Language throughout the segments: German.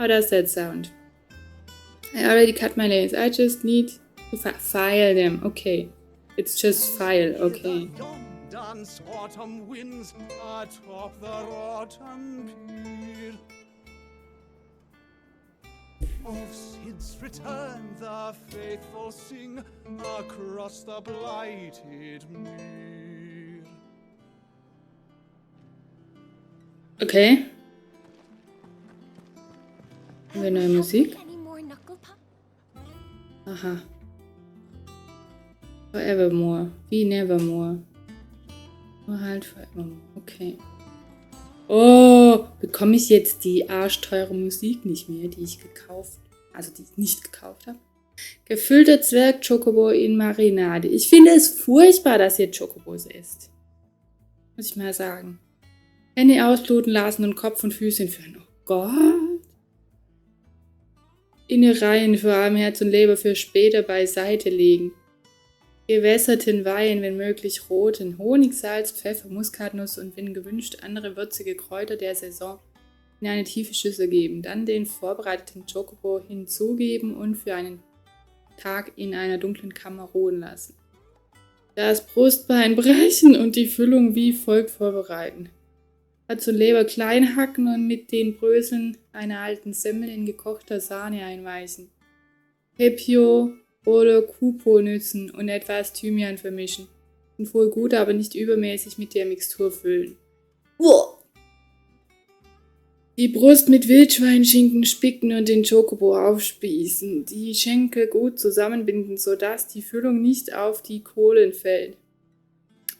How does that sound? I already cut my nails. I just need to file them. Okay. It's just file. Okay. Dance autumn winds atop the rotten pier. Of Sid's return the faithful sing across the blighted mere. Okay. Haben wir neue Musik? Aha. Forevermore. Wie nevermore. Nur halt forevermore. Okay. Oh, bekomme ich jetzt die arschteure Musik nicht mehr, die ich nicht gekauft habe? Gefüllter Zwerg-Chocobo in Marinade. Ich finde es furchtbar, dass ihr Chocobos isst. Muss ich mal sagen. Hände ausbluten lassen und Kopf und Füße entfernen. Oh Gott. Innereien für Arm, Herz und Leber für später beiseite legen. Gewässerten Wein, wenn möglich roten, Honig, Salz, Pfeffer, Muskatnuss und wenn gewünscht andere würzige Kräuter der Saison in eine tiefe Schüssel geben. Dann den vorbereiteten Chocobo hinzugeben und für einen Tag in einer dunklen Kammer ruhen lassen. Das Brustbein brechen und die Füllung wie folgt vorbereiten. Herz und Leber klein hacken und mit den Bröseln einer alten Semmel in gekochter Sahne einweichen. Pepio oder Kupo-Nüssen und etwas Thymian vermischen. Und wohl gut, aber nicht übermäßig mit der Mixtur füllen. Die Brust mit Wildschweinschinken spicken und den Chocobo aufspießen. Die Schenkel gut zusammenbinden, sodass die Füllung nicht auf die Kohlen fällt.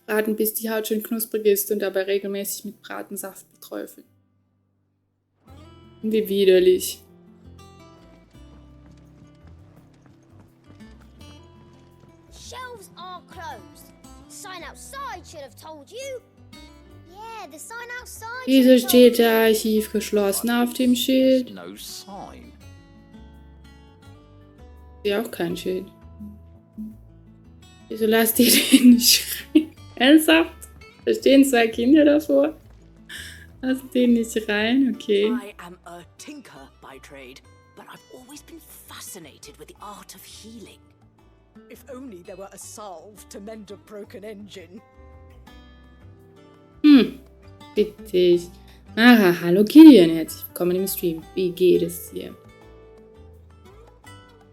Braten, bis die Haut schön knusprig ist und dabei regelmäßig mit Bratensaft beträufeln. Wie widerlich. Shelves are closed. Sign outside should have told you. Yeah, the sign outside. Wieso steht der Archiv geschlossen auf dem Schild? No sign. Ja, auch kein Schild. Wieso lasst ihr den nicht schreien? Ernsthaft? Da stehen 2 Kinder davor. Lass den nicht rein, okay. I am a tinker by trade, but I've always been fascinated with the art of healing. If only there were a salve to mend a broken engine. Witzig. Aha, hallo Killian, herzlich willkommen im Stream. Wie geht es dir?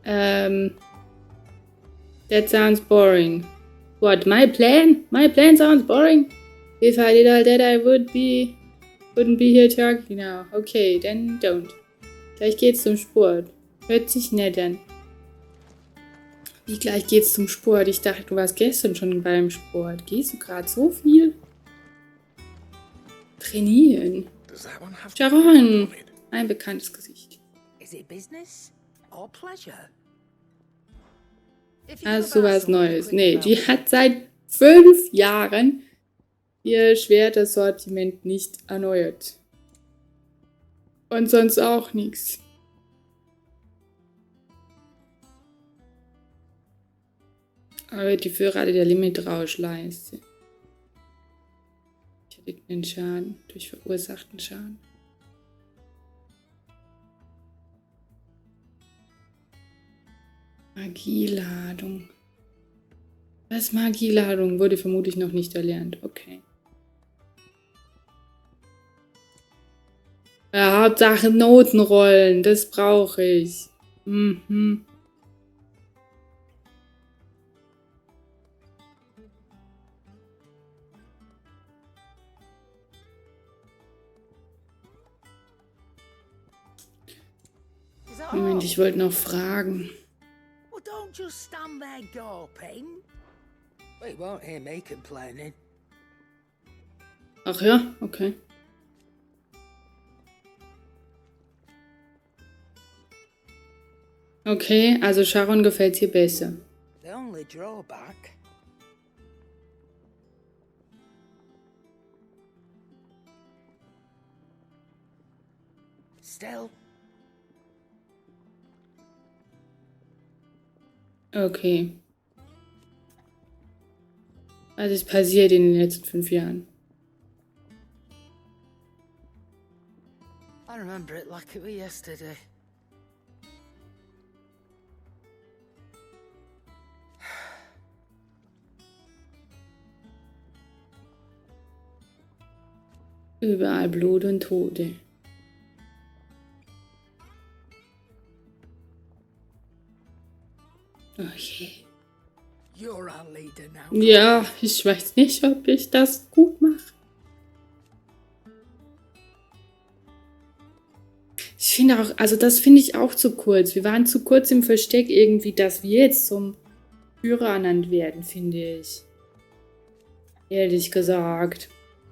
That sounds boring. What, my plan? My plan sounds boring? If I did all that, I wouldn't be here talking now. Okay, then don't. Gleich geht's zum Sport. Hört sich nett an. Wie gleich geht's zum Sport? Ich dachte, du warst gestern schon beim Sport. Gehst du gerade so viel? Trainieren. Sharon, ein bekanntes Gesicht. Is it business or pleasure? Hast du was Neues? Nee, die hat seit 5 Jahren ihr Schwertersortiment nicht erneuert. Und sonst auch nichts. Aber die Führrate der Limitrauschleiste. Ich hatte einen Schaden durch verursachten Schaden. Magieladung. Was Magieladung wurde vermutlich noch nicht erlernt. Okay. Ja, Hauptsache Notenrollen, das brauche ich. Mhm. Moment, ich wollte noch fragen. Well, don't just stand there gawping. We won't hear me complaining. Ach ja, okay. Okay, also Sharon gefällt hier besser. The only drawback. Still. Okay. Was ist passiert in den letzten 5 Jahren? I remember it like it were yesterday. Überall Blut und Tote. Okay. You're our leader now. Ja, ich weiß nicht, ob ich das gut mache. Ich finde auch, also das finde ich auch zu kurz. Wir waren zu kurz im Versteck irgendwie, dass wir jetzt zum Führer ernannt werden, finde ich. Ehrlich gesagt.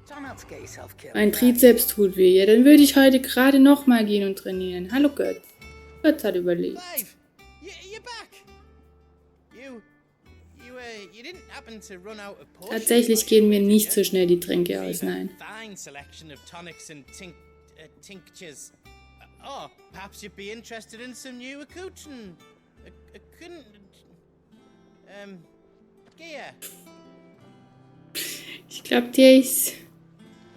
Try not to get yourself killed. Mein Trizeps tut weh. Ja, dann würde ich heute gerade nochmal gehen und trainieren. Hallo Götz. Götz hat überlebt. Clive, you're back. You didn't happen to run out of potions. Tatsächlich gehen mir nicht so schnell die Tränke aus, nein. Fine selection of tonics and tinctures. Oh, perhaps you'd be interested in some new accoutrement. Gehe. Ich glaube, der ist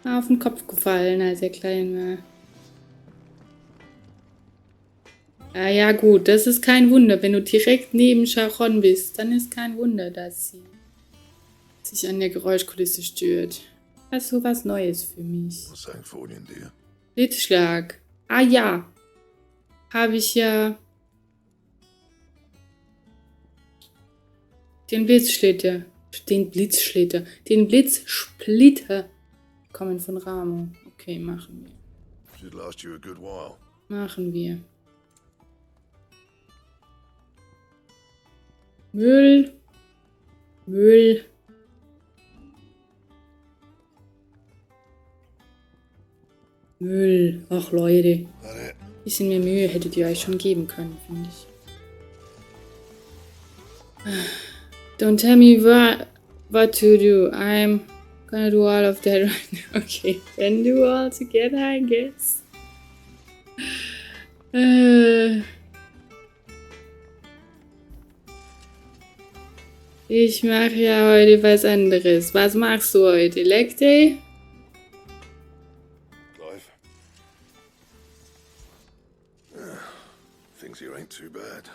auf den Kopf gefallen, als er klein war. Ah ja, gut, das ist kein Wunder. Wenn du direkt neben Charon bist, dann ist kein Wunder, dass sie sich an der Geräuschkulisse stört. Das ist so was Neues für mich. What's that Folien, dear? Blitzschlag. Ah ja. Habe ich ja den Blitzsplitter kommen von Ramo. Okay, machen wir. Should last you a good while. Machen wir. Müll. Müll. Müll. Ach Leute. Bisschen mehr Mühe hättet ihr euch schon geben können, finde ich. Don't tell me what to do. I'm gonna do all of that right now. Okay, then do all together, I guess. Ich mache ja heute was anderes. Was machst du heute? Leg Day? Clive? Things here ain't too bad.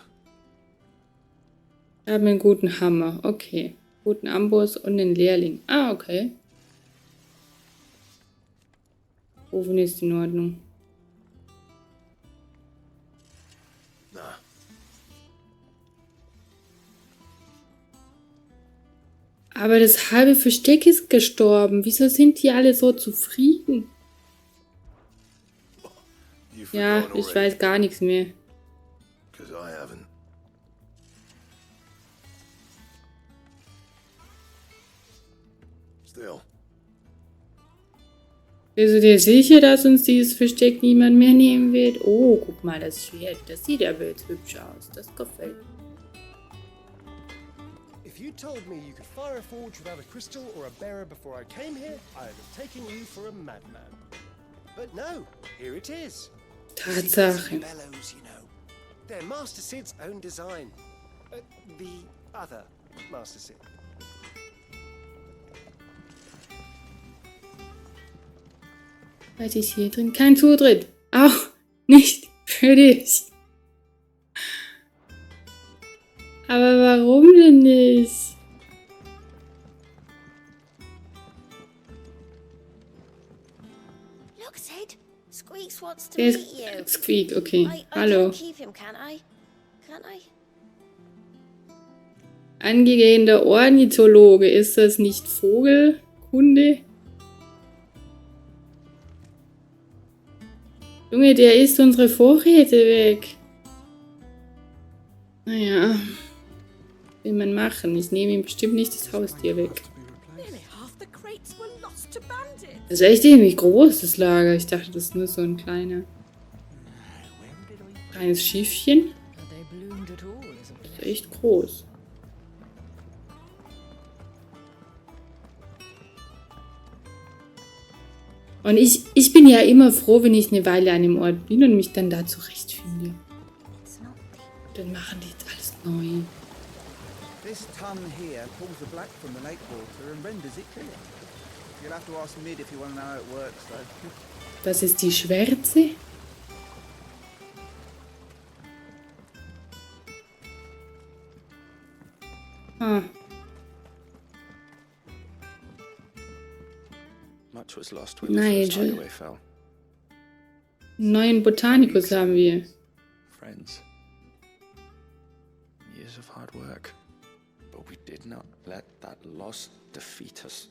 Ich habe einen guten Hammer. Okay. Guten Amboss und einen Lehrling. Ah, okay. Ofen ist in Ordnung. Nah. Aber das halbe Versteck ist gestorben. Wieso sind die alle so zufrieden? You've Ja, forgotten ich already, weiß gar nichts mehr. 'cause I haven't. Still, Bist du dir sicher, dass uns dieses Versteck niemand mehr nehmen wird? Oh, guck mal, das Schwert. Das sieht aber jetzt hübsch aus. Das gefällt mir. If you told me you could fire a forge without a crystal or a bearer before I came here, I'd have taken you for a madman. But no, here it is. Tatsache. Bellows, you know. They're Master Sid's own design. The other Master Sid. Was ist hier drin? Kein Zutritt. Auch nicht für dich. Aber warum denn nicht? Look, Sid. Squeaks wants to Der meet ist you. Squeak, okay. I Hallo. can keep him, can't I? Can't I? Angehender Ornithologe. Ist das nicht Vogelkunde? Junge, der isst unsere Vorräte weg. Naja. Will man machen. Ich nehme ihm bestimmt nicht das Haustier weg. Nearly half the crates were lost to bandits. Das ist echt ziemlich groß, das Lager. Ich dachte, das ist nur so ein kleines Schiffchen. Have they bloomed at all, isn't Das ist echt groß. Und ich bin ja immer froh, wenn ich eine Weile an dem Ort bin und mich dann da zurechtfinde. It's not the... Dann machen die jetzt alles neu. This tun here pulls the black from the lake water and renders it clear. You'll have to ask Mid if you want to know how it works, though. Das ist die Schwärze. Ah, Much was lost when the first Nigel. hideaway fell. einen neuen Botanikus haben wir. Friends. Years of hard work. But we did not let that loss defeat us.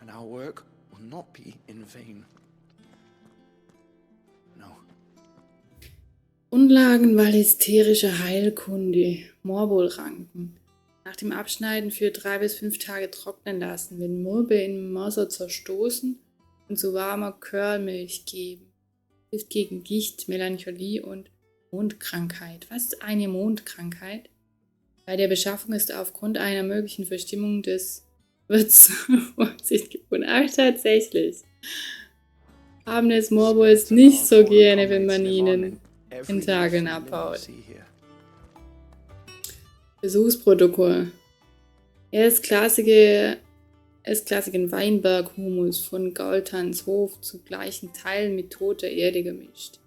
And our work will not be in vain. No. Grundlagen wallisterische Heilkunde. Morbulranken. Nach dem Abschneiden für 3 bis 5 Tage trocknen lassen, wenn Mürbe in Mörser zerstoßen und zu warmer Körnmilch geben. Hilft gegen Gicht, Melancholie und Mondkrankheit. Was ist eine Mondkrankheit? Bei der Beschaffung ist aufgrund einer möglichen Verstimmung des Wirts Vorsicht geboten. Ach, tatsächlich. Haben des Morbuls nicht so gerne, wenn man ihnen in Tagen abhaut. Besuchsprotokoll. Erstklassigen Weinberghumus von Gaultans Hof zu gleichen Teilen mit toter Erde gemischt.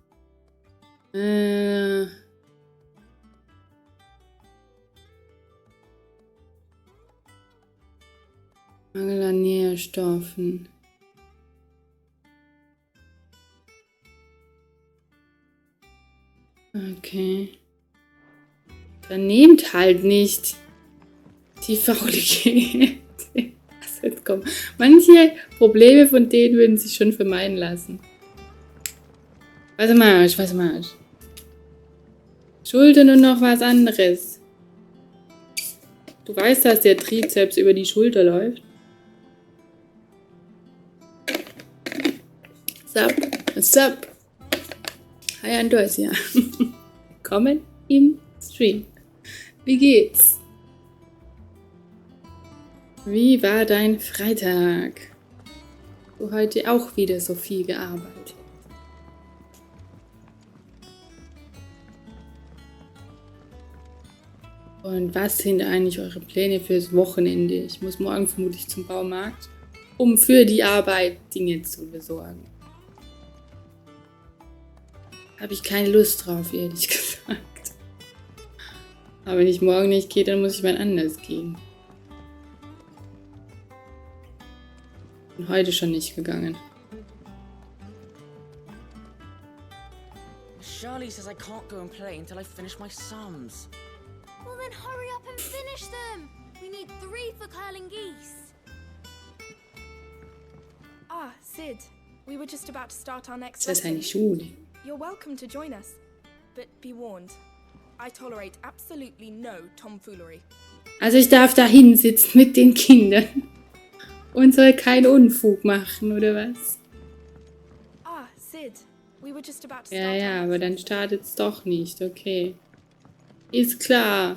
Mangel an Nährstoffen. Okay. Dann nehmt halt nicht die faulige. Also jetzt komm. Manche Probleme von denen würden sich schon vermeiden lassen. Was machst du? Schultern und noch was anderes. Du weißt, dass der Trizeps über die Schulter läuft. Sup. Hi Andosia. Willkommen im Stream. Wie geht's? Wie war dein Freitag? Du heute auch wieder so viel gearbeitet. Und was sind eigentlich eure Pläne fürs Wochenende? Ich muss morgen vermutlich zum Baumarkt, um für die Arbeit Dinge zu besorgen. Habe ich keine Lust drauf, ehrlich gesagt. Aber wenn ich morgen nicht gehe, dann muss ich mal anders gehen. Bin heute schon nicht gegangen. Shirley says I can't go and play until I finish my sums. Well, then hurry up and finish them. We need 3 for curling geese. Ah, Sid. We were just about to start our next Das ist eine lesson. Schule. You're welcome to join us. But be warned. I tolerate absolutely no tomfoolery. Also ich darf da hinsitzen mit den Kindern und soll keinen Unfug machen, oder was? Ah, Sid. We were just about to start Ja, our aber next dann lesson. startet's doch nicht, okay. Ist klar.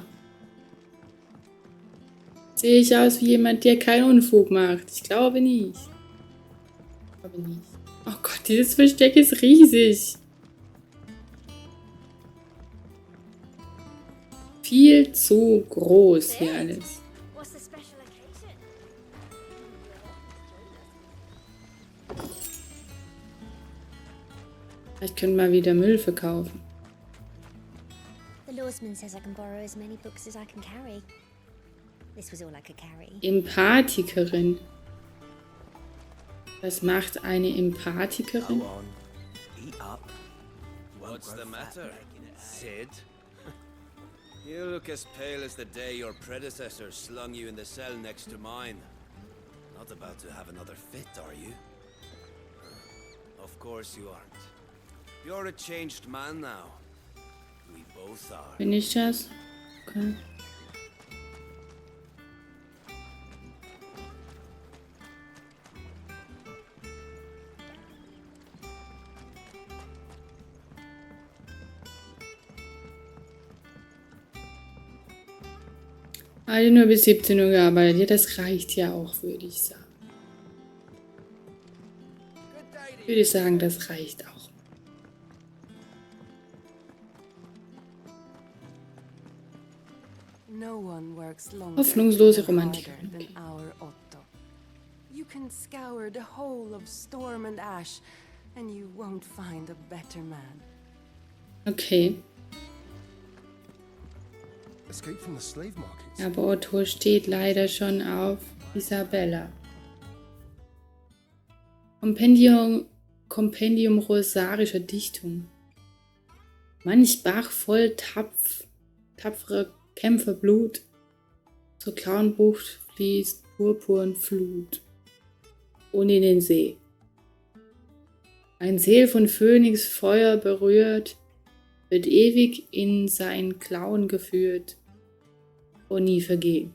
Sehe ich aus wie jemand, der keinen Unfug macht? Ich glaube nicht. Oh Gott, dieses Versteck ist riesig. Viel zu groß hier alles. What's the special occasion? Vielleicht können wir wieder Müll verkaufen. The lawsman says I can borrow as many books as I can carry. This was all I could carry. Empathikerin. Was macht eine Empathikerin? on, eat up. What's the matter, Sid? You look as pale as the day your predecessor slung you in the cell next to mine. Not about to have another fit, are you? Of course you aren't. You're a changed man now. We both are. Bin ich das? Okay. Alle nur bis 17 Uhr gearbeitet. Ja, das reicht ja auch, würde ich sagen. Würde ich sagen, das reicht auch. No one works longer Hoffnungslose and Romantik. harder than our Otto. You can scour the whole of Storm and Ash, and you won't find a better man. Okay. Escape from the slave markets. Aber Otto steht leider schon auf Isabella. Kompendium rosarischer Dichtung. Manch Bach voll tapferer Kämpferblut. Zur grauen Bucht fließt purpurn Flut. Und in den See. Ein Seel von Phönix Feuer berührt, wird ewig in sein Klauen geführt und nie vergehen.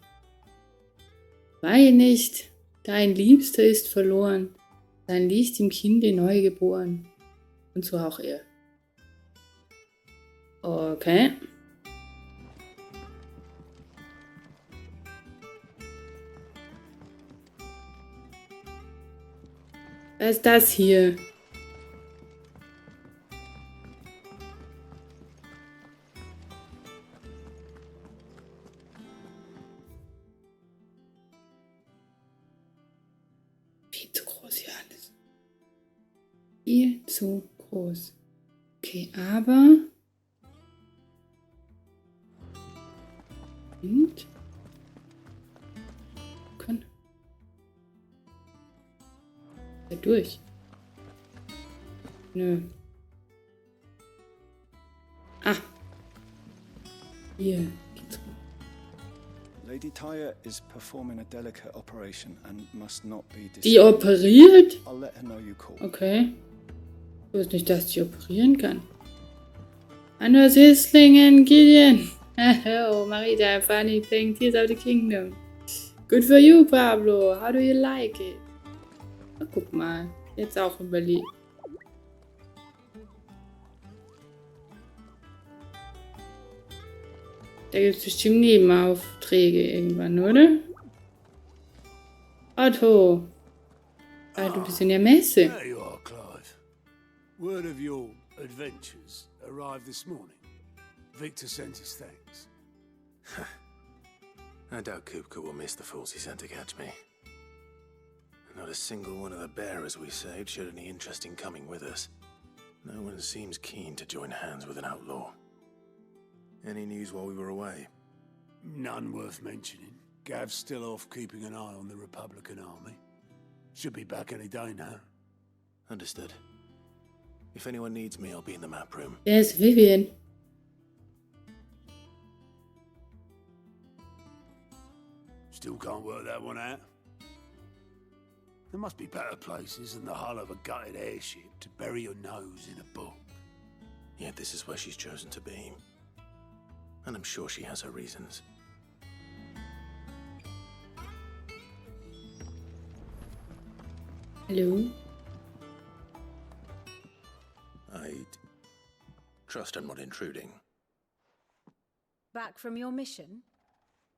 Weihe nicht, dein Liebster ist verloren, sein Licht im Kinde neu geboren. Und so auch er. Okay. Was ist das hier? Viel zu groß hier alles. Viel zu groß. Okay, aber... Und? Können. Ja, durch. Nö. Ah. Hier geht's rum. Lady Tyre is performing a delicate operation and must not be disturbed. Die operiert? I'll let her know you called. Okay. Ich wusste nicht, dass die operieren kann. Hallo Süßlingen, Gideon. Oh, Marita, funny thing, Tears of the Kingdom. Good for you, Pablo. How do you like it? Na, guck mal, jetzt auch überlegt. Da gibt es bestimmt Nebenaufträge irgendwann, oder? Otto. Ah, du bist in der Messe. There you are, Clive. Word of your adventures arrived this morning. Victor sent his thanks. I doubt Kupka will miss the fools he sent to catch me. Not a single one of the bearers we saved showed any interest in coming with us. No one seems keen to join hands with an outlaw. Any news while we were away? None worth mentioning. Gav's still off keeping an eye on the Republican army. Should be back any day now. Understood. If anyone needs me, I'll be in the map room. There's Vivian. Still can't work that one out. There must be better places than the hull of a gutted airship to bury your nose in a book. Yet this is where she's chosen to be. And I'm sure she has her reasons. Hello? I'd trust I'm not intruding. Back from your mission?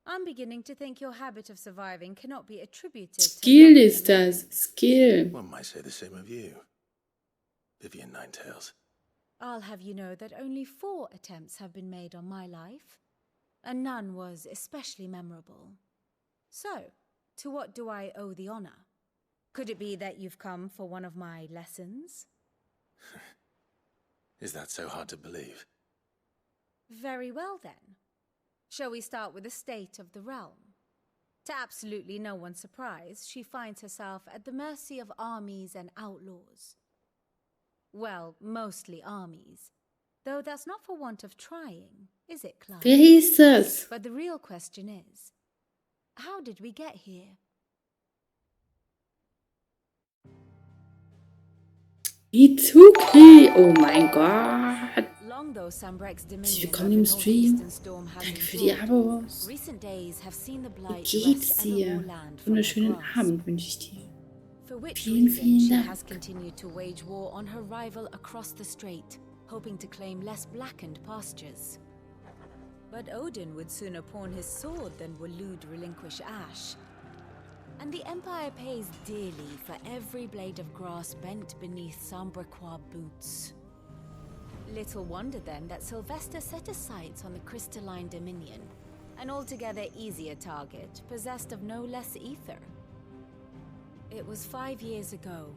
I'm beginning to think your habit of surviving cannot be attributed to... Skill ist das. Skill. One might say the same of you, Vivian Ninetails. I'll have you know that only 4 attempts have been made on my life, and none was especially memorable. So, to what do I owe the honor? Could it be that you've come for one of my lessons? Is that so hard to believe? Very well then. Shall we start with the state of the realm? To absolutely no one's surprise, she finds herself at the mercy of armies and outlaws. Well, mostly armies. Though that's not for want of trying, is it, Clive? Wer hieß das? But the real question is, how did we get here? Itsuki! Oh mein Gott! Willkommen im Stream. Danke für die Abos. Wie geht's dir? Wunderschönen Abend wünsche ich dir. Vielen, vielen Dank. Has continued to wage war on her rival across the strait, hoping to claim less blackened pastures. But Odin would sooner pawn his sword than Waloed relinquish Ash. And the Empire pays dearly for every blade of grass bent beneath Sambrequois boots. Little wonder then that Sylvester set his sights on the crystalline Dominion, an altogether easier target, possessed of no less ether. It was 5 years ago,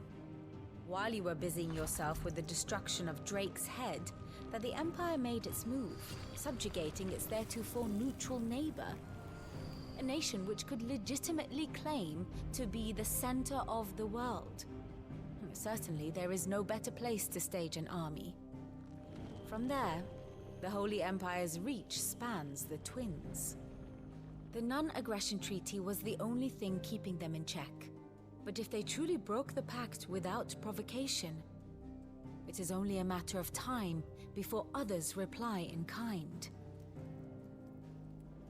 while you were busying yourself with the destruction of Drake's head, that the Empire made its move, subjugating its theretofore neutral neighbor. A nation which could legitimately claim to be the center of the world. Certainly, there is no better place to stage an army. From there, the Holy Empire's reach spans the twins. The non-aggression treaty was the only thing keeping them in check. But if they truly broke the pact without provocation, it is only a matter of time before others reply in kind.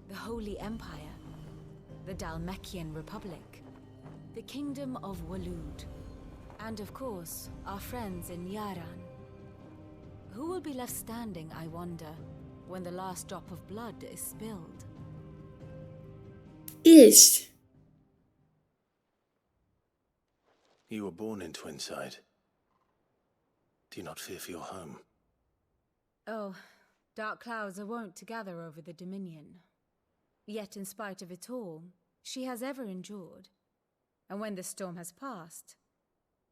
The Holy Empire, the Dhalmekian Republic, the Kingdom of Waloed, and of course, our friends in Yaran. Who will be left standing, I wonder, when the last drop of blood is spilled? Ich. You were born in Twinside. Do you not fear for your home? Oh, dark clouds are wont to gather over the Dominion. Yet in spite of it all, she has ever endured. And when the storm has passed,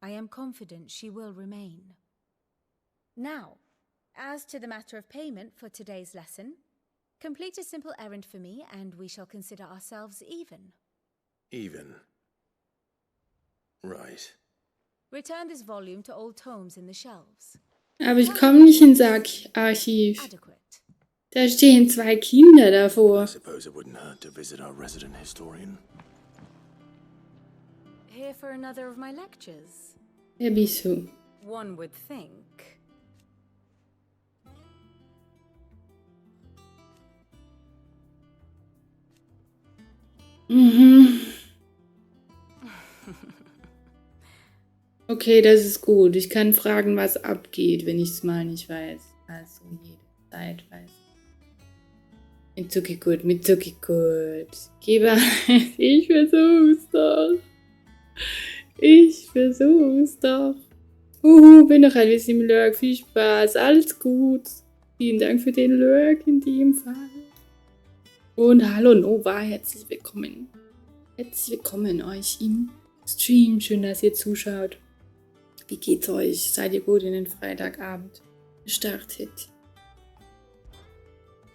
I am confident she will remain. Now, as to the matter of payment for today's lesson, complete a simple errand for me and we shall consider ourselves even. Even? Right. Return this volume to old tomes in the shelves. Aber ich komme nicht ins Archiv. Da stehen 2 Kinder davor. I suppose it wouldn't hurt to visit our resident historian. Here for another of my lectures? Wer bist du? One would think. Mhm. Okay, das ist gut. Ich kann fragen, was abgeht, wenn ich es mal nicht weiß. Also jede Zeit weiß. Mitsuki-gut, Mitsuki-gut. Geber, ich versuch's doch. Ich versuch's doch. Bin noch ein bisschen im Lurk. Viel Spaß, alles gut. Vielen Dank für den Lurk in dem Fall. Und hallo Nova, herzlich willkommen. Herzlich willkommen euch im Stream. Schön, dass ihr zuschaut. Wie geht's euch? Seid ihr gut in den Freitagabend gestartet?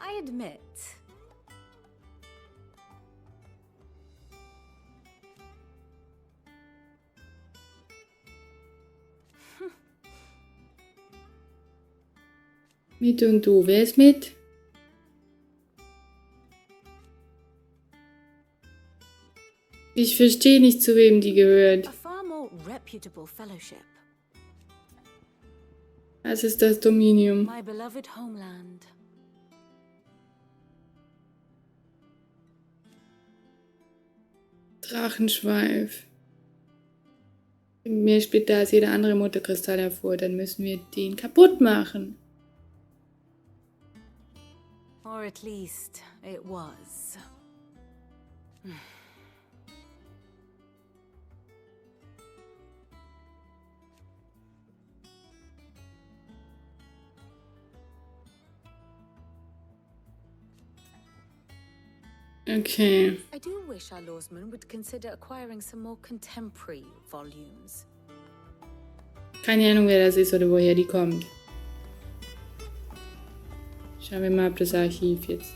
I admit. Mit und du, wer ist mit? Ich verstehe nicht, zu wem die gehört. A far more reputable fellowship. Das ist das Dominium. My beloved homeland. Drachenschweif. Mir spielt da als jeder andere Mutterkristall hervor, dann müssen wir den kaputt machen. Or at least it was. Okay. I do wish our lawsman would consider acquiring some more contemporary volumes. Keine Ahnung, wer das ist oder woher die kommt. Schauen wir mal, ob das Archiv jetzt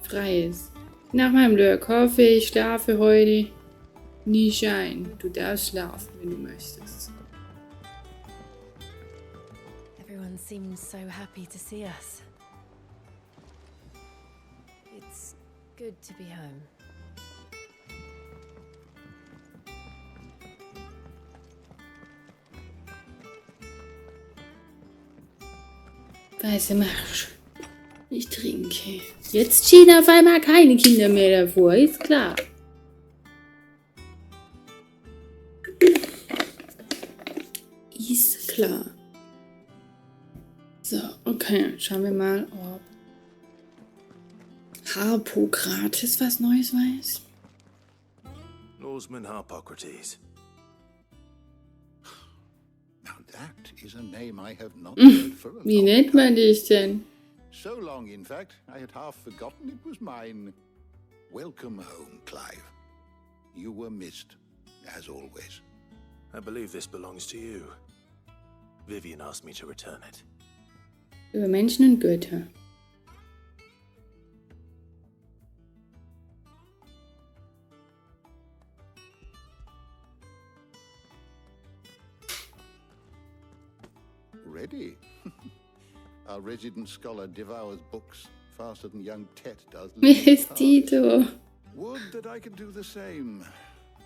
frei ist. Nach meinem Lurk hoffe ich, schlafe heute nicht ein. Du darfst schlafen, wenn du möchtest. Everyone seems so happy to see us. It's good to be home. Weiße Marsch. Ich trinke. Jetzt stehen auf einmal keine Kinder mehr davor, ist klar. Ist klar. So, okay, schauen wir mal, ob Harpokrates was Neues weiß. Lawsman Harpocrates. Now that is a name I have not heard for a Wie long nennt man dich denn? So long, in fact, I had half forgotten it was mine. Welcome home, Clive. You were missed, as always. I believe this belongs to you. Vivian asked me to return it. Über Menschen und Götter. Ready? Our resident scholar devours books faster than young Tet does. Mestito. Would that I could do the same.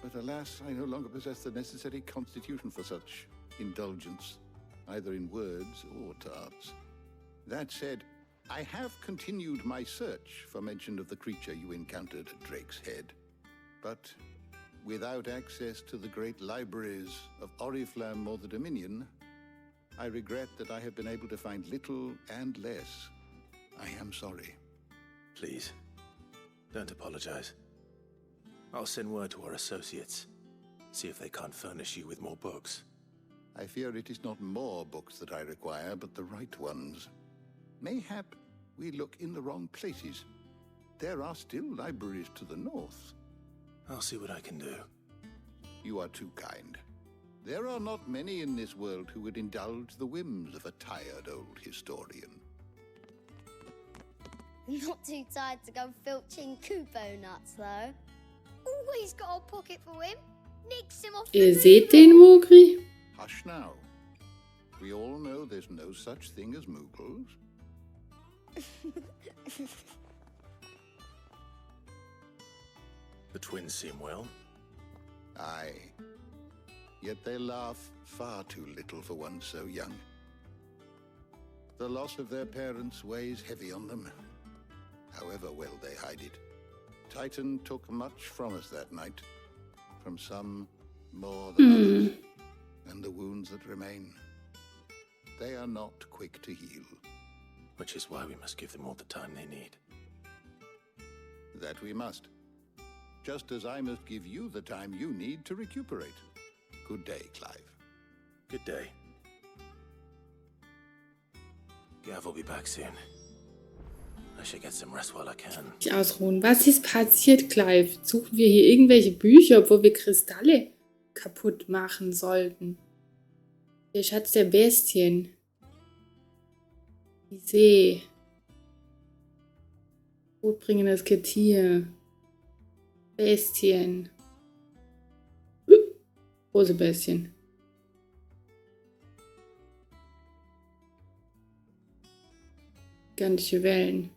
But alas, I no longer possess the necessary constitution for such indulgence, either in words or tarts. That said, I have continued my search for mention of the creature you encountered at Drake's Head. But without access to the great libraries of Oriflamme or the Dominion, I regret that I have been able to find little and less. I am sorry. Please, don't apologize. I'll send word to our associates. See if they can't furnish you with more books. I fear it is not more books that I require, but the right ones. Mayhap we look in the wrong places. There are still libraries to the north. I'll see what I can do. You are too kind. There are not many in this world who would indulge the whims of a tired old historian. Not too tired to go filching Kupo nuts, though. Always got a pocket for him. Nicks him off Ihr seht den Mogri? Hush now. We all know there's no such thing as Moogles. The twins seem well. Aye. Yet they laugh far too little for one so young. The loss of their parents weighs heavy on them, however well they hide it. Titan took much from us that night, from some more than others, and the wounds that remain, they are not quick to heal. Which is why we must give them all the time they need. That we must. Just as I must give you the time you need to recuperate. Good day, Clive. Good day. Gav will be back soon. I should get some rest while I can. Ich ausruhen. Was ist passiert, Clive? Suchen wir hier irgendwelche Bücher, obwohl wir Kristalle kaputt machen sollten? Der Schatz der Bestien. Die See. Todbringendes Getier. Bestien. Große Bestien. Gigantische Wellen.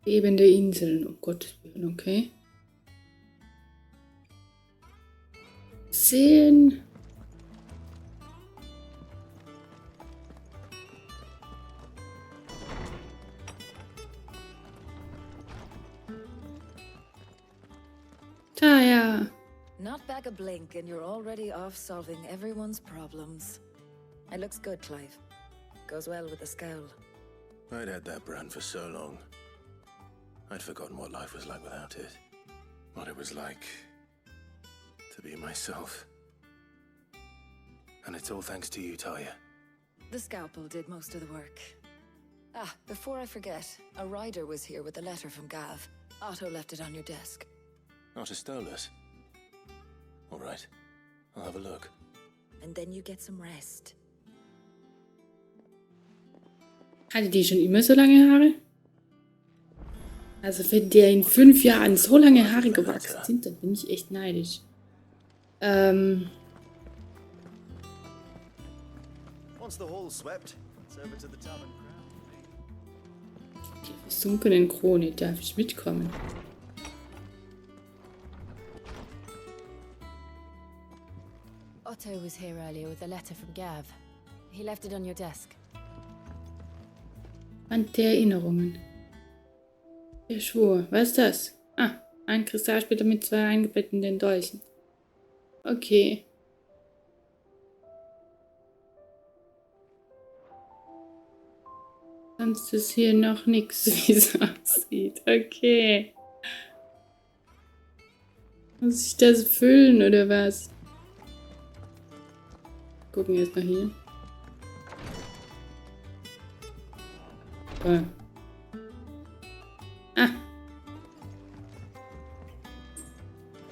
Lebende Inseln. Oh Gott, okay. 10. Taya. Not back a blink and you're already off solving everyone's problems. It looks good, Clive. Goes well with the scowl. I'd had that brand for so long. I'd forgotten what life was like without it. What it was like to be myself. And it's all thanks to you, Taya. The scalpel did most of the work. Ah, before I forget, a rider was here with a letter from Gav. Otto left it on your desk. Otto stole us. All right, I'll have a look. And then you get some rest. Hatte die schon immer so lange Haare? Also wenn der in 5 Jahren so lange Haare gewachsen sind, dann bin ich echt neidisch. Once the hall's swept, it's over to the tavern crowd. Die versunkenen Krone, darf ich mitkommen? Otto was here earlier with a letter from Gav. He left it on your desk. Band der Erinnerungen. Der Schwur. Was ist das? Ah, ein Kristallsplitter mit 2 eingebetteten Dolchen. Okay. Sonst ist hier noch nichts, wie es aussieht. Okay. Muss ich das füllen oder was? Gucken jetzt mal hier. Ah.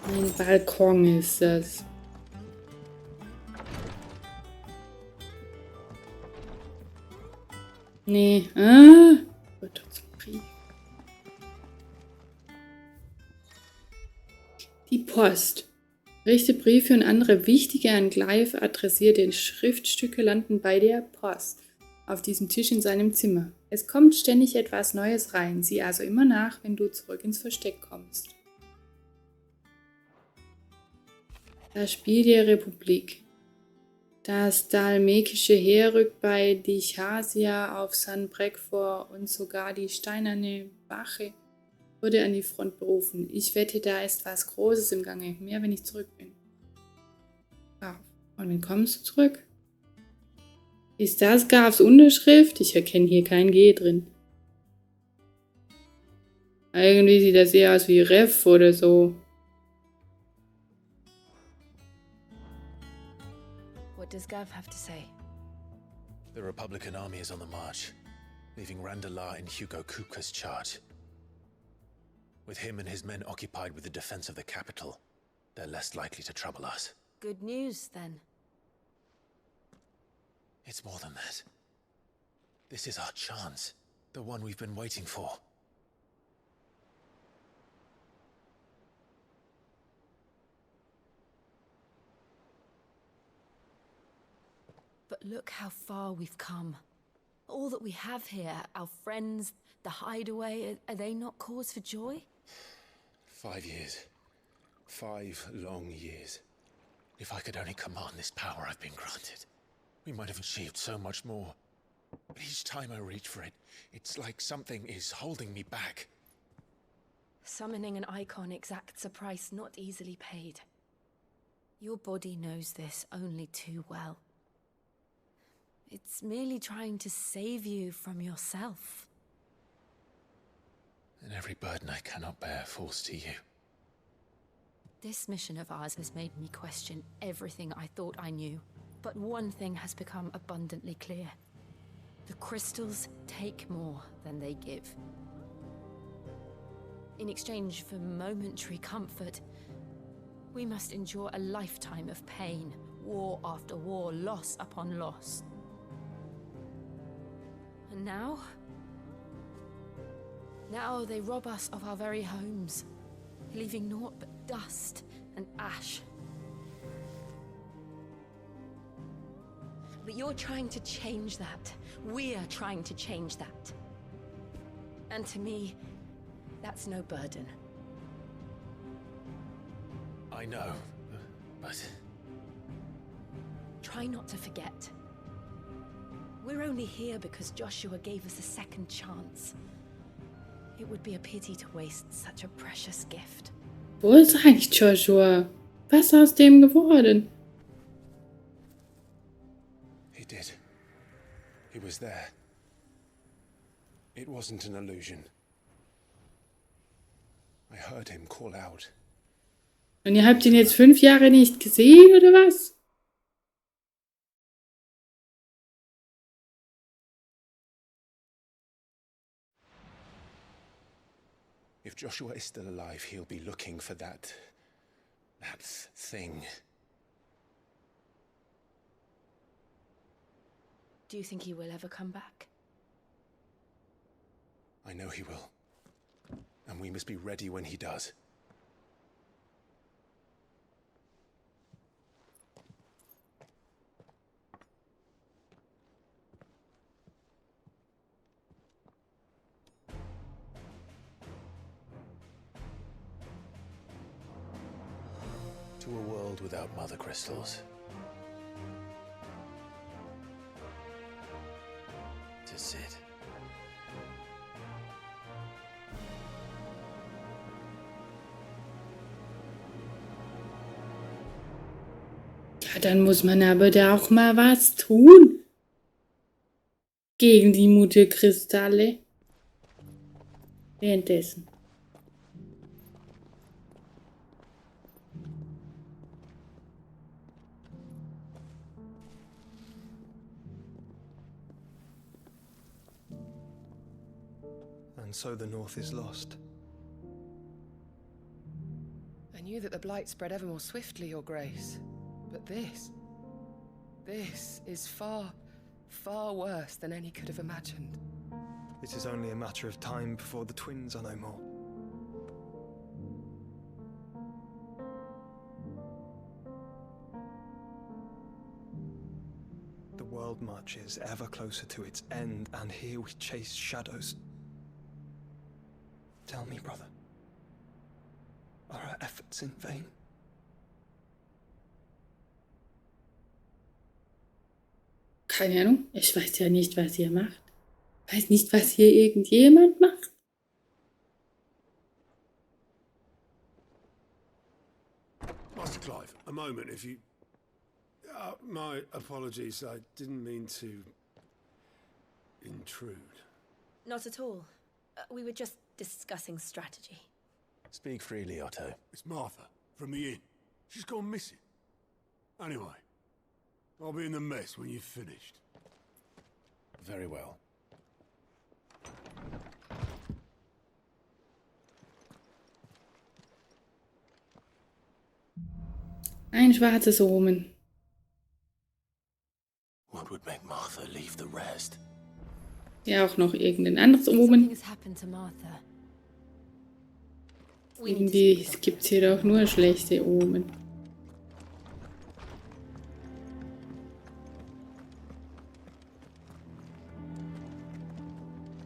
Ein Balkon ist das. Nee. Wird doch zum Brief. Die Post. Richte Briefe und andere wichtige an Clive adressierte Schriftstücke landen bei der Post. Auf diesem Tisch in seinem Zimmer. Es kommt ständig etwas Neues rein. Sieh also immer nach, wenn du zurück ins Versteck kommst. Das Spiel der Republik. Das dalmekische Heer rückt bei Dichasia auf Sanbreck vor und sogar die steinerne Wache wurde an die Front berufen. Ich wette, da ist was Großes im Gange. Mehr, wenn ich zurück bin. Ja. Und wann kommst du zurück? Ist das Gavs Unterschrift? Ich erkenne hier kein G drin. Irgendwie sieht das eher aus wie Ref oder so. What does Gav have to say? The Republican army is on the march, leaving Randalar in Hugo Kupka's charge. With him and his men occupied with the defense of the capital, they're less likely to trouble us. Good news, then. It's more than that. This is our chance, the one we've been waiting for. But look how far we've come. All that we have here, our friends, the hideaway, are they not cause for joy? 5 years. 5 long years. If I could only command this power I've been granted, we might have achieved so much more. But each time I reach for it, it's like something is holding me back. Summoning an icon exacts a price not easily paid. Your body knows this only too well. It's merely trying to save you from yourself. And every burden I cannot bear falls to you. This mission of ours has made me question everything I thought I knew. But one thing has become abundantly clear. The crystals take more than they give. In exchange for momentary comfort, we must endure a lifetime of pain, war after war, loss upon loss. And now they rob us of our very homes, leaving naught but dust and ash. But you're trying to change that. We're trying to change that. And to me, that's no burden. I know, but... Try not to forget. We're only here because Joshua gave us a second chance. It would be a pity to waste such a precious gift. Wo ist eigentlich Joshua? Was ist aus dem geworden? He did. He was there. It wasn't an illusion. I heard him call out. Und ihr habt ihn jetzt 5 Jahre nicht gesehen, oder was? If Joshua is still alive, he'll be looking for that thing. Do you think he will ever come back? I know he will. And we must be ready when he does. To a world without mother crystals. To Sid. Ja, dann muss man aber da auch mal was tun. Gegen die Mutterkristalle. Währenddessen. And so the North is lost. I knew that the blight spread ever more swiftly, Your Grace. But this is far, far worse than any could have imagined. It is only a matter of time before the twins are no more. The world marches ever closer to its end, and here we chase shadows. Tell me, brother, are our efforts in vain? Keine Ahnung. Ich weiß ja nicht, was ihr macht. Weiß nicht, was hier irgendjemand macht. Master Clive, a moment, if you... my apologies, I didn't mean to... intrude. Not at all. We were just discussing strategy. Speak freely, Otto. It's Martha, from the inn. She's gone missing. Anyway, I'll be in the mess when you've finished. Very well. Ein schwarzes Omen. What would make Martha leave the rest? Ja, auch noch irgendein anderes Omen. Irgendwie gibt es hier doch nur schlechte Omen.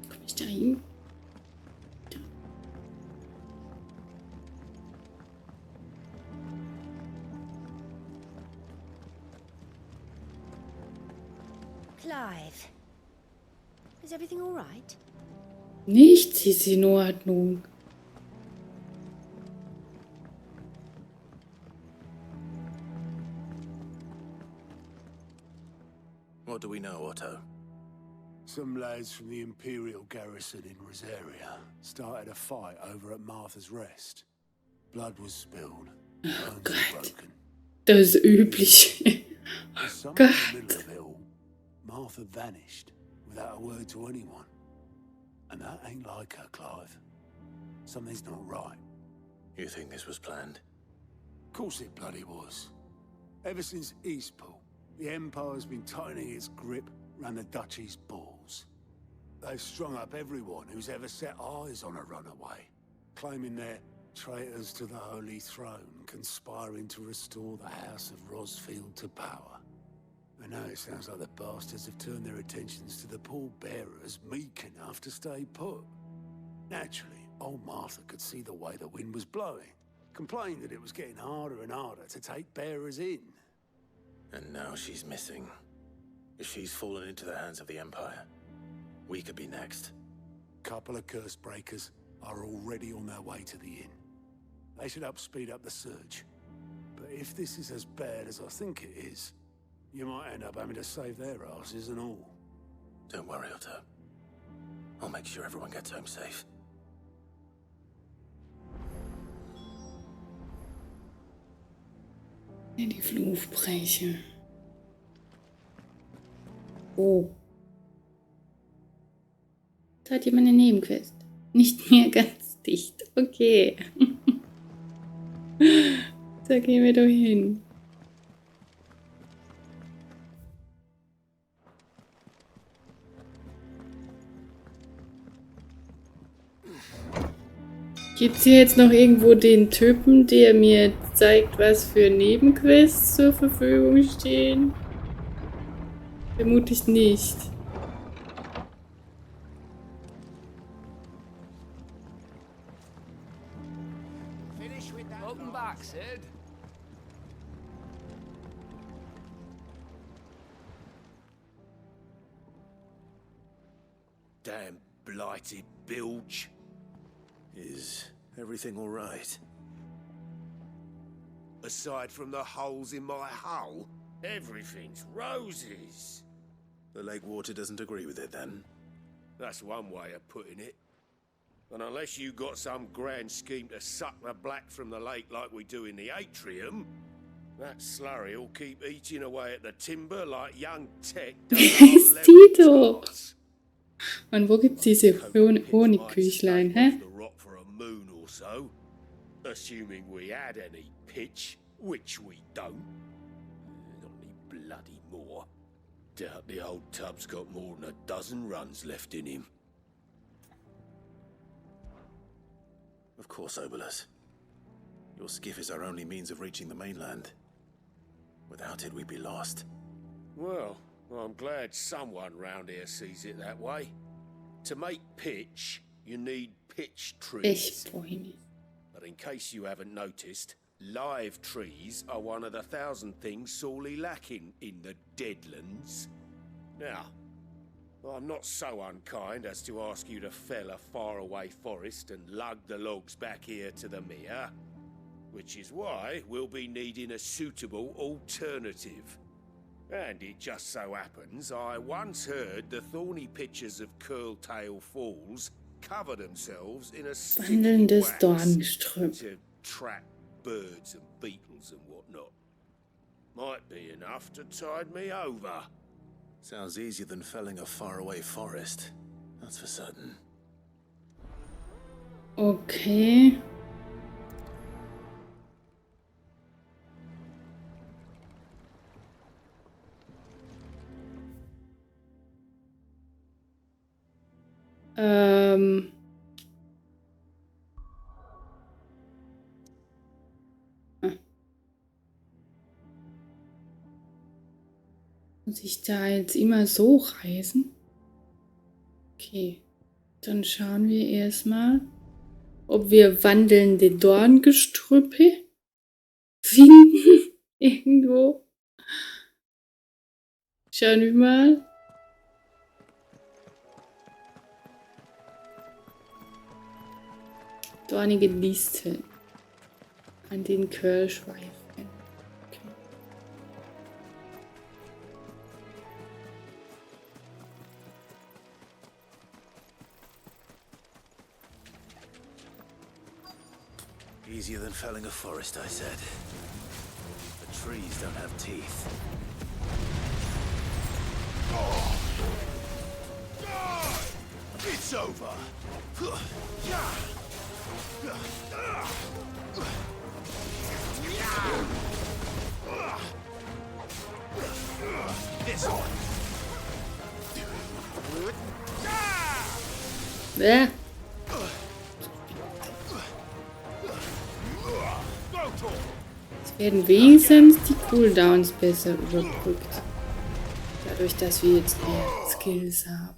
Komm ich da hin? Clive, is everything all right? Nichts ist in Ordnung. What do we know, Otto? Some lads from the Imperial garrison in Rosaria started a fight over at Martha's Rest. Blood was spilled. Oh Gott. Das ist üblich. Oh Gott. Martha vanished without a word to anyone. And that ain't like her, Clive. Something's not right. You think this was planned? Of course it bloody was. Ever since Eastpool, the Empire's been tightening its grip round the Duchy's balls. They've strung up everyone who's ever set eyes on a runaway, claiming they're traitors to the Holy Throne, conspiring to restore the House of Rosfield to power. And now it sounds like the bastards have turned their attentions to the pallbearers meek enough to stay put. Naturally, old Martha could see the way the wind was blowing, complained that it was getting harder and harder to take bearers in. And now she's missing. If she's fallen into the hands of the Empire, we could be next. Couple of curse breakers are already on their way to the inn. They should help speed up the search. But if this is as bad as I think it is, you might end up having to save their asses and all. Don't worry, Otto. I'll make sure everyone gets home safe. Die Fluchbrecher. Oh. Da hat jemand eine Nebenquest. Nicht mehr ganz dicht. Okay. Da gehen wir doch hin. Gibt es hier jetzt noch irgendwo den Typen, der mir zeigt, was für Nebenquests zur Verfügung stehen? Vermutlich nicht. Welcome back, Sid. Damn blighted bilge. Is everything all right? Aside from the holes in my hull, everything's roses. The lake water doesn't agree with it, then? That's one way of putting it. And unless you got some grand scheme to suck the black from the lake like we do in the atrium, that slurry will keep eating away at the timber like young Tech does our Sieh doch! Und wo gibt's diese Honigküchlein, hä? For a moon or so, assuming we had any pitch, which we don't. Not any bloody more. Doubt the old tub's got more than a dozen runs left in him. Of course, Obolus. Your skiff is our only means of reaching the mainland. Without it, we'd be lost. Well, I'm glad someone round here sees it that way. To make pitch, you need pitch trees. But in case you haven't noticed, live trees are one of the 1,000 things sorely lacking in the Deadlands. Now, I'm not so unkind as to ask you to fell a faraway forest and lug the logs back here to the mere, which is why we'll be needing a suitable alternative. And it just so happens I once heard the thorny pitchers of Curltail Falls cover themselves in a sticky Wandelndes wax Dorngestrüpp. to trap birds and beetles and whatnot. Might be enough to tide me over. Sounds easier than felling a faraway forest. That's for certain. Okay. Muss ich da jetzt immer so reisen? Okay, dann schauen wir erstmal, ob wir wandelnde Dorngestrüppe finden. Irgendwo. Schauen wir mal. Dornige Disteln an den Quellschweifen. Okay. Easier than felling a forest, I said. The trees don't have teeth. It's over. This one. Bäh. Es werden wenigstens die Cooldowns besser überbrückt. Dadurch, dass wir jetzt mehr Skills haben.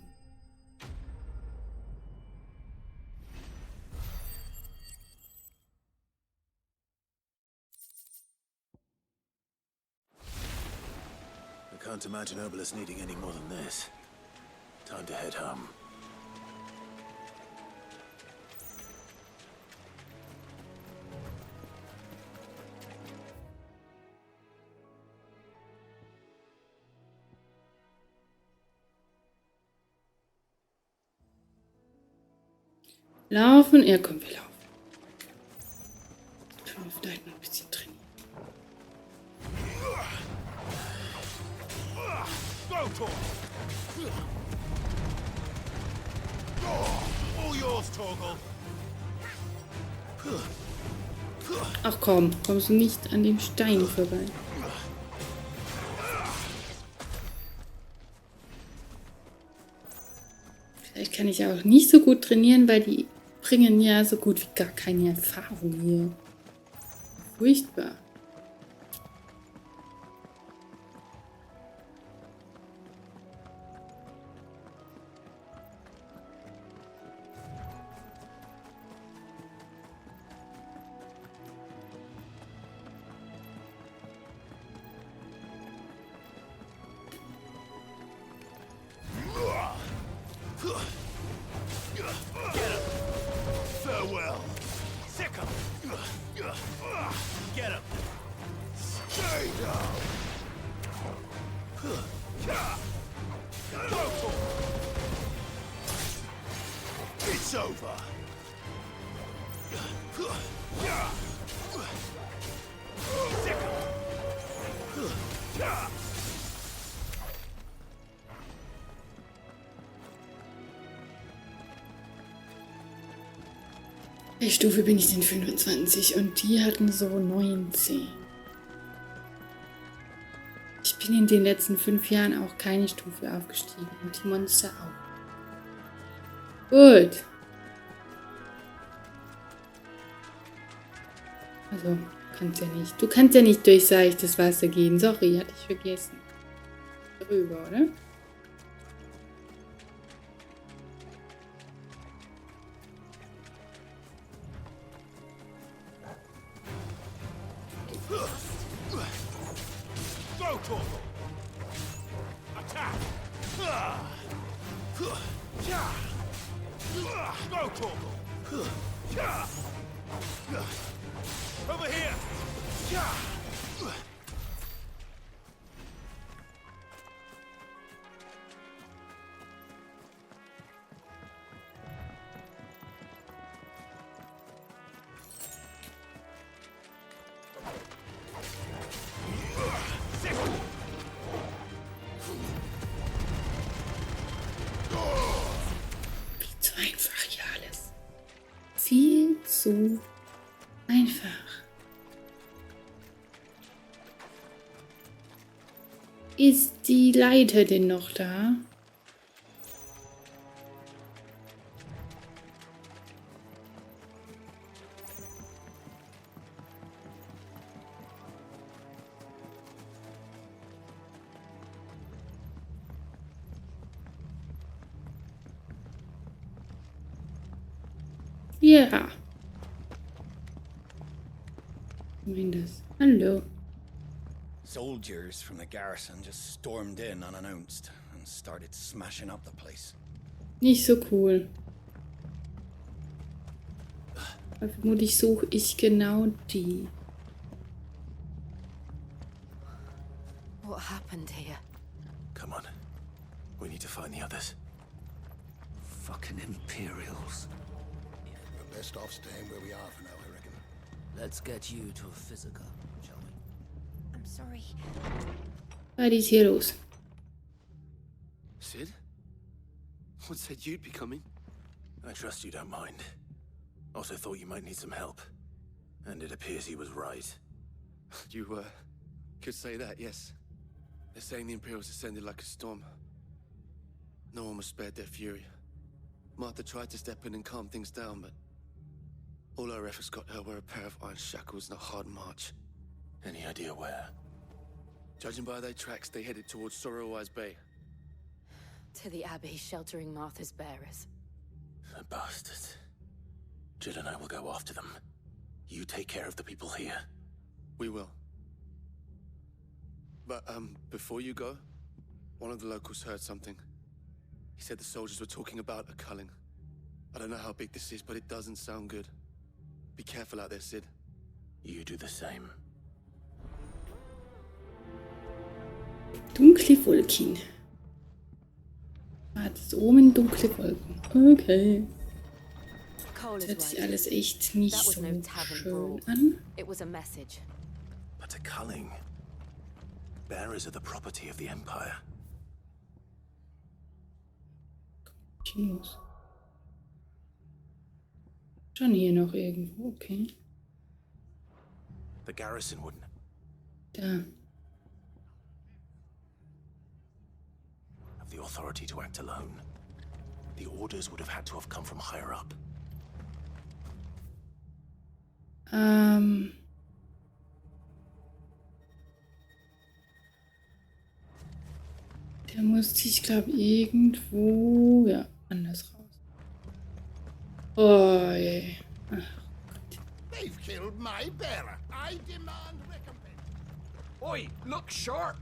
I can't imagine Obolus needing any more than this. Time to head home. Laufen? Ja, komm, wir laufen. Können wir vielleicht noch ein bisschen trainieren. Ach komm, kommst du nicht an dem Stein vorbei. Vielleicht kann ich auch nicht so gut trainieren, weil die bringen ja so gut wie gar keine Erfahrung hier. Furchtbar. Farewell. Sick 'em. Get 'em. Stay down. It's over. Sick 'em. Welche Stufe bin ich denn? 25 und die hatten so 19. Ich bin in den letzten 5 Jahren auch keine Stufe aufgestiegen und die Monster auch. Gut. Also, kannst ja nicht. Du kannst ja nicht durch seichtes Wasser gehen. Sorry, hatte ich vergessen. Drüber, oder? Over here! Viel zu einfach hier alles. Viel zu einfach. Ist die Leiter denn noch da? Ja. Zumindest. Hallo. Soldiers from the garrison just stormed in unannounced and started smashing up the place. Nicht so cool. Aber vermutlich suche ich genau die. What happened here? Come on. We need to find the others. Fucking Imperials. We're best off staying where we are for now, I reckon. Let's get you to a physical, shall we? I'm sorry. Was ist hier los? Sid? What said you'd be coming? I trust you don't mind. Also thought you might need some help. And it appears he was right. You, could say that, yes. They're saying the Imperials descended like a storm. No one was spared their fury. Martha tried to step in and calm things down, but all her efforts got her were a pair of iron shackles and a hard march. Any idea where? Judging by their tracks, they headed towards Sorrowwise Bay. To the Abbey sheltering Martha's bearers. The bastards. Jill and I will go after them. You take care of the people here. We will. But, before you go, one of the locals heard something. He said the soldiers were talking about a culling. I don't know how big this is, but it doesn't sound good. Be careful out there, Sid. You do the same. Dunkle Wolken. Wartet oben dunkle Wolken. Okay. Das hört sich alles echt nicht so schön an. It was a message. But a culling. Bearers are the property of the Empire. Kinos. Schon hier noch irgendwo, okay. The garrison wouldn't. Da. Have the authority to act alone. The orders would have had to have come from higher up. Der musste ich, glaube irgendwo, ja, anders raus. Oh je. Ach Gott. They've killed my bearer. I demand recompense. Oi, look sharp!